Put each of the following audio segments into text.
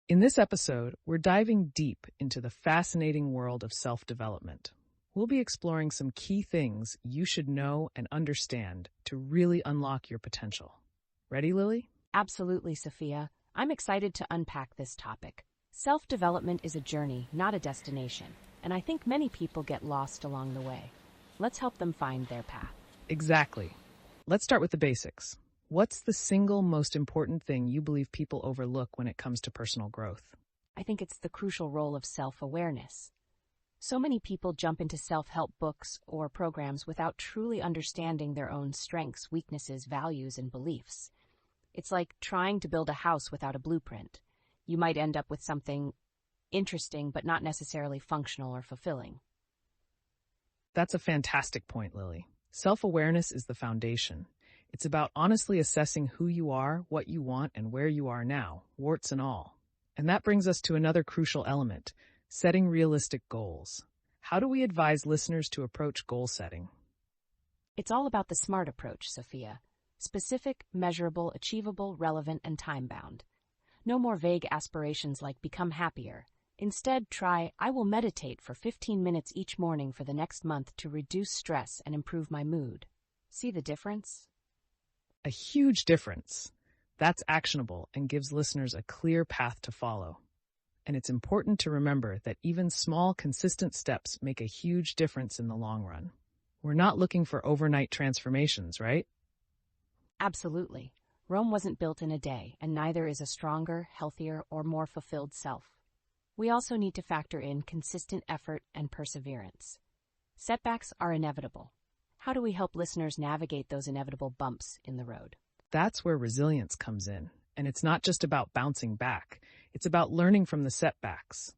In this episode, we're diving deep into the fascinating world of self-development. We'll be exploring some key things you should know and understand to really unlock your potential. Ready, Lily? Absolutely, Sophia. I'm excited to unpack this topic. Self-development is a journey, not a destination, and I think many people get lost along the way. Let's help them find their path. Exactly. Let's start with the basics. What's the single most important thing you believe people overlook when it comes to personal growth? I think it's the crucial role of self-awareness. So many people jump into self-help books or programs without truly understanding their own strengths, weaknesses, values, and beliefs. It's like trying to build a house without a blueprint. You might end up with something interesting but not necessarily functional or fulfilling. That's a fantastic point, Lily. Self-awareness is the foundation. It's about honestly assessing who you are, what you want, and where you are now, warts and all. And that brings us to another crucial element, setting realistic goals. How do we advise listeners to approach goal setting? It's all about the SMART approach, Sophia. Specific, measurable, achievable, relevant, and time-bound. No more vague aspirations like become happier. Instead, try, I will meditate for 15 minutes each morning for the next month to reduce stress and improve my mood. See the difference? A huge difference. That's actionable and gives listeners a clear path to follow. And it's important to remember that even small, consistent steps make a huge difference in the long run. We're not looking for overnight transformations, right? Absolutely. Rome wasn't built in a day, and neither is a stronger, healthier, or more fulfilled self. We also need to factor in consistent effort and perseverance. Setbacks are inevitable. How do we help listeners navigate those inevitable bumps in the road? That's where resilience comes in. And it's not just about bouncing back. It's about learning from the setbacks.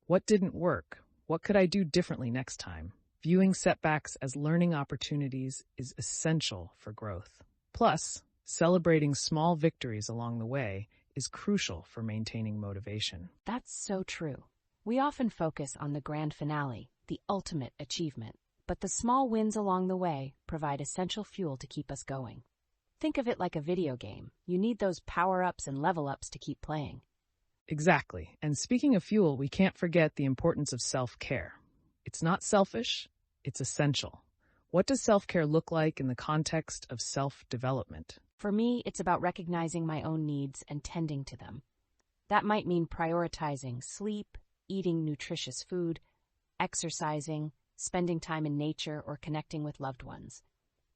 What didn't work? What could I do differently next time? Viewing setbacks as learning opportunities is essential for growth. Plus, celebrating small victories along the way is crucial for maintaining motivation. That's so true. We often focus on the grand finale, the ultimate achievement, but the small wins along the way provide essential fuel to keep us going. Think of it like a video game. You need those power-ups and level-ups to keep playing. Exactly. And speaking of fuel, we can't forget the importance of self-care. It's not selfish, it's essential. What does self-care look like in the context of self-development? For me, it's about recognizing my own needs and tending to them. That might mean prioritizing sleep, eating nutritious food, exercising, spending time in nature, or connecting with loved ones.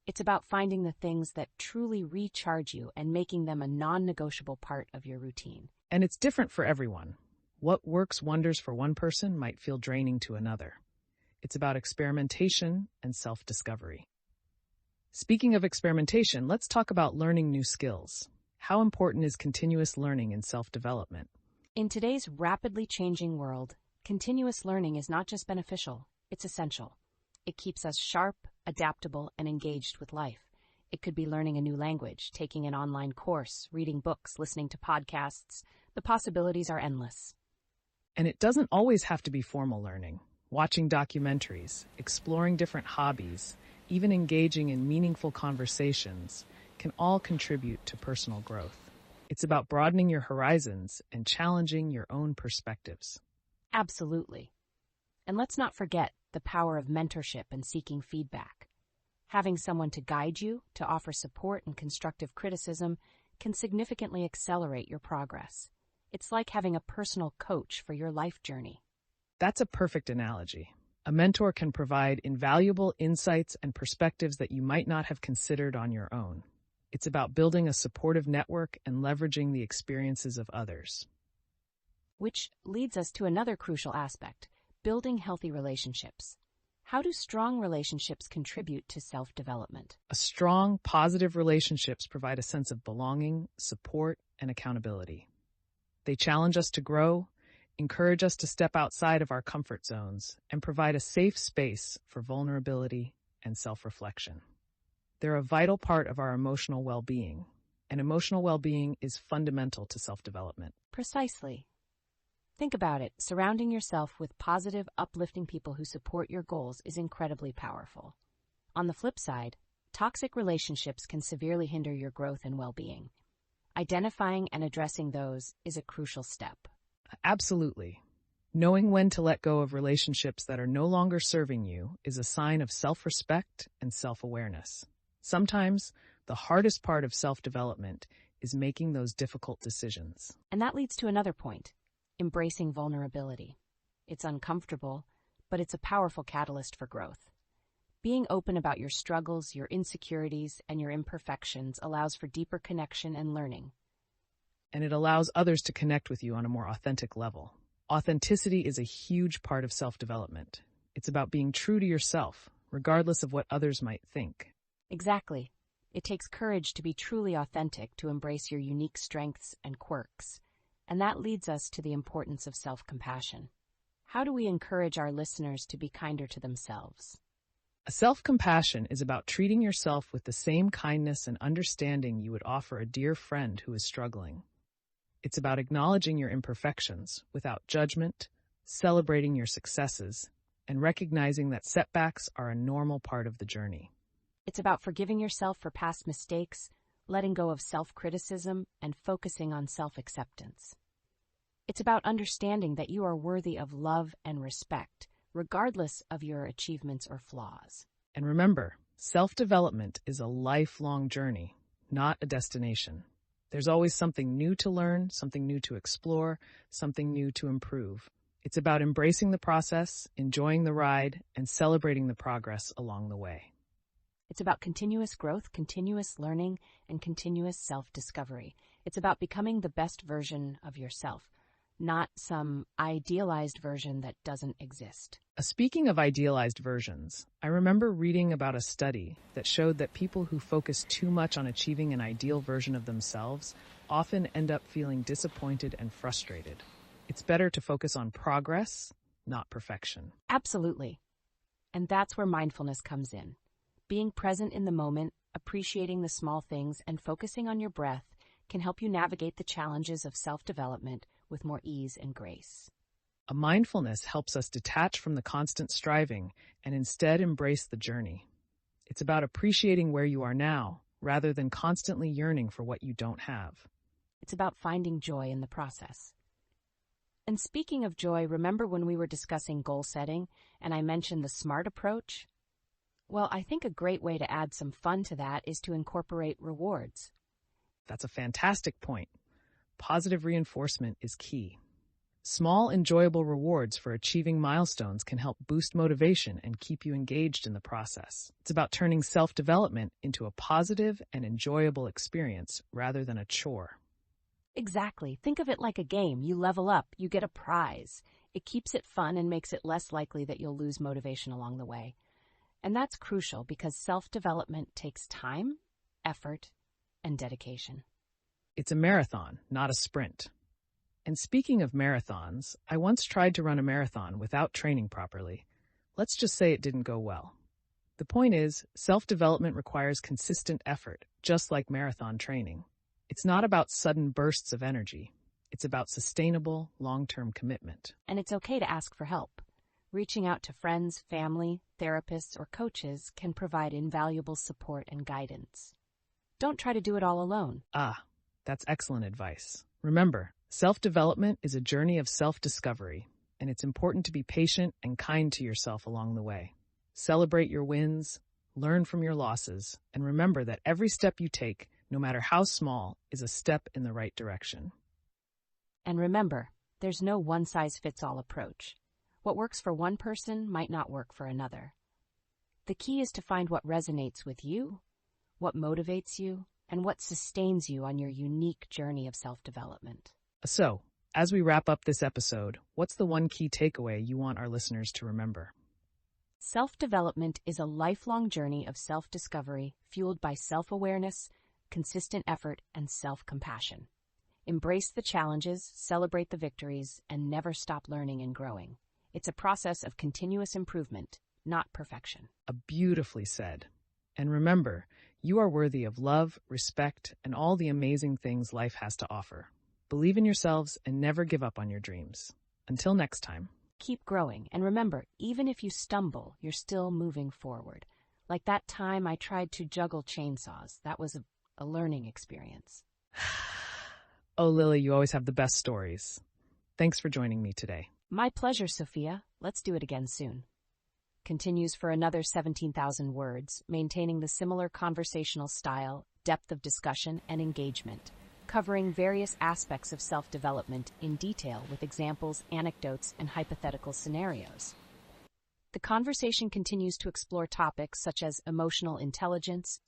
It's about finding the things that truly recharge you and making them a non-negotiable part of your routine. And it's different for everyone. What works wonders for one person might feel draining to another. It's about experimentation and self-discovery. Speaking of experimentation, let's talk about learning new skills. How important is continuous learning in self-development? In today's rapidly changing world, continuous learning is not just beneficial, it's essential. It keeps us sharp, adaptable, and engaged with life. It could be learning a new language, taking an online course, reading books, listening to podcasts. The possibilities are endless. And it doesn't always have to be formal learning. Watching documentaries, exploring different hobbies, even engaging in meaningful conversations can all contribute to personal growth. It's about broadening your horizons and challenging your own perspectives. Absolutely. And let's not forget the power of mentorship and seeking feedback. Having someone to guide you, to offer support and constructive criticism, can significantly accelerate your progress. It's like having a personal coach for your life journey. That's a perfect analogy. A mentor can provide invaluable insights and perspectives that you might not have considered on your own. It's about building a supportive network and leveraging the experiences of others. Which leads us to another crucial aspect, building healthy relationships. How do strong relationships contribute to self-development? A strong, positive relationships provide a sense of belonging, support, and accountability. They challenge us to grow, encourage us to step outside of our comfort zones, and provide a safe space for vulnerability and self-reflection. They're a vital part of our emotional well-being, and emotional well-being is fundamental to self-development. Precisely. Think about it. Surrounding yourself with positive, uplifting people who support your goals is incredibly powerful. On the flip side, toxic relationships can severely hinder your growth and well-being. Identifying and addressing those is a crucial step. Absolutely. Knowing when to let go of relationships that are no longer serving you is a sign of self-respect and self-awareness. Sometimes, the hardest part of self-development is making those difficult decisions. And that leads to another point, embracing vulnerability. It's uncomfortable, but it's a powerful catalyst for growth. Being open about your struggles, your insecurities, and your imperfections allows for deeper connection and learning. And it allows others to connect with you on a more authentic level. Authenticity is a huge part of self-development. It's about being true to yourself, regardless of what others might think. Exactly. It takes courage to be truly authentic, to embrace your unique strengths and quirks. And that leads us to the importance of self-compassion. How do we encourage our listeners to be kinder to themselves? Self-compassion is about treating yourself with the same kindness and understanding you would offer a dear friend who is struggling. It's about acknowledging your imperfections without judgment, celebrating your successes, and recognizing that setbacks are a normal part of the journey. It's about forgiving yourself for past mistakes, letting go of self-criticism, and focusing on self-acceptance. It's about understanding that you are worthy of love and respect, regardless of your achievements or flaws. And remember, self-development is a lifelong journey, not a destination. There's always something new to learn, something new to explore, something new to improve. It's about embracing the process, enjoying the ride, and celebrating the progress along the way. It's about continuous growth, continuous learning, and continuous self-discovery. It's about becoming the best version of yourself, not some idealized version that doesn't exist. Speaking of idealized versions, I remember reading about a study that showed that people who focus too much on achieving an ideal version of themselves often end up feeling disappointed and frustrated. It's better to focus on progress, not perfection. Absolutely. And that's where mindfulness comes in. Being present in the moment, appreciating the small things, and focusing on your breath can help you navigate the challenges of self-development with more ease and grace. A mindfulness helps us detach from the constant striving and instead embrace the journey. It's about appreciating where you are now, rather than constantly yearning for what you don't have. It's about finding joy in the process. And speaking of joy, remember when we were discussing goal setting and I mentioned the SMART approach? Well, I think a great way to add some fun to that is to incorporate rewards. That's a fantastic point. Positive reinforcement is key. Small, enjoyable rewards for achieving milestones can help boost motivation and keep you engaged in the process. It's about turning self-development into a positive and enjoyable experience rather than a chore. Exactly. Think of it like a game. You level up, you get a prize. It keeps it fun and makes it less likely that you'll lose motivation along the way. And that's crucial because self-development takes time, effort, and dedication. It's a marathon, not a sprint. And speaking of marathons, I once tried to run a marathon without training properly. Let's just say it didn't go well. The point is, self-development requires consistent effort, just like marathon training. It's not about sudden bursts of energy. It's about sustainable, long-term commitment. And it's okay to ask for help. Reaching out to friends, family, therapists, or coaches can provide invaluable support and guidance. Don't try to do it all alone. That's excellent advice. Remember, self-development is a journey of self-discovery, and it's important to be patient and kind to yourself along the way. Celebrate your wins, learn from your losses, and remember that every step you take, no matter how small, is a step in the right direction. And remember, there's no one-size-fits-all approach. What works for one person might not work for another. The key is to find what resonates with you, what motivates you, and what sustains you on your unique journey of self-development. So, as we wrap up this episode, what's the one key takeaway you want our listeners to remember? Self-development is a lifelong journey of self-discovery fueled by self-awareness, consistent effort, and self-compassion. Embrace the challenges, celebrate the victories, and never stop learning and growing. It's a process of continuous improvement, not perfection. Beautifully said. And remember, you are worthy of love, respect, and all the amazing things life has to offer. Believe in yourselves and never give up on your dreams. Until next time. Keep growing, and remember, even if you stumble, you're still moving forward. Like that time I tried to juggle chainsaws. That was a learning experience. Oh, Lily, you always have the best stories. Thanks for joining me today. My pleasure, Sophia. Let's do it again soon. Continues for another 17,000 words, maintaining the similar conversational style, depth of discussion, and engagement, covering various aspects of self-development in detail with examples, anecdotes, and hypothetical scenarios. The conversation continues to explore topics such as emotional intelligence,